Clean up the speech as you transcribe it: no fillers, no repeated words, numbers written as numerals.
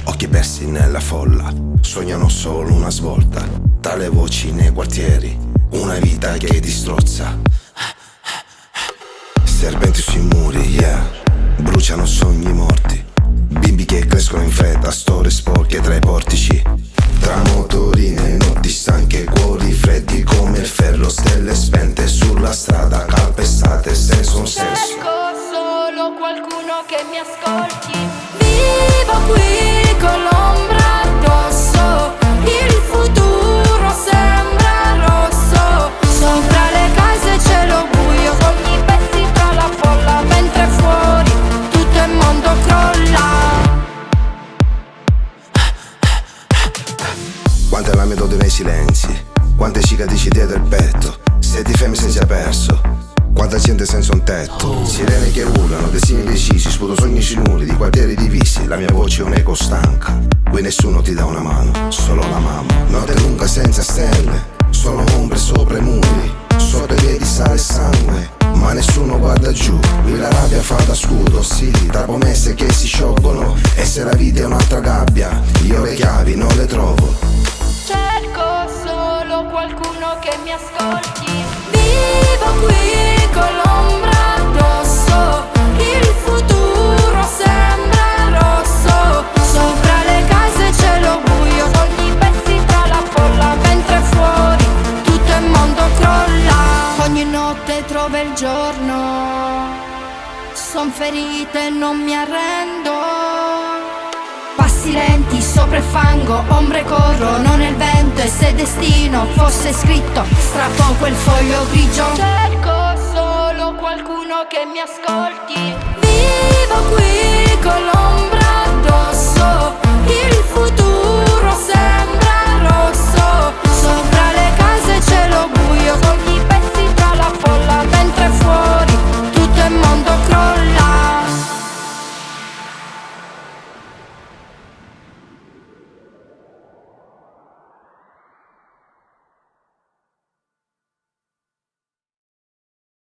Occhi persi nella folla, sognano solo una svolta. Tra le voci nei quartieri, una vita che ti strozza. Serpenti sui muri, yeah, bruciano sogni morti. Bimbi che crescono in fretta, storie sporche tra i portici. Tra motorine, notti stanche, cuori freddi come il ferro. Stelle spente sulla strada, calpestate senza un senso. Cerco solo qualcuno che mi ascolti. Vivo qui con l'ombra addosso. Il futuro sembra rosso. Sopra le case cielo buio, sogni persi tra la folla. Mentre fuori tutto il mondo crolla. Quante lamentode nei silenzi, quante cicatrici dietro il petto. Se ti fermi sei già perso, quanta gente senza un tetto. Sirene che urlano, destini decisi, sputo sogni sinuri di quartieri divisi. La mia voce è un'eco stanca, qui nessuno ti dà una mano, solo la mamma. Notte lunga senza stelle, solo ombre sopra i muri. Sotto i piedi sale sangue, ma nessuno guarda giù. Qui la rabbia fa da scudo, sì, tra promesse che si sciolgono. E se la vita è un'altra gabbia, io le chiavi non le trovo. Cerco solo qualcuno che mi ascolti. Vivo qui con l'ombra addosso. Il futuro sembra rosso. Sopra le case cielo buio, sogni persi tra la folla. Mentre fuori tutto il mondo crolla. Ogni notte trova il giorno. Son ferite e non mi arrendo. Passi lenti sopra il fango, ombre corrono nel vento. E se destino fosse scritto, strappo quel foglio grigio. Cerco solo qualcuno che mi ascolti. Vivo qui con l'ombra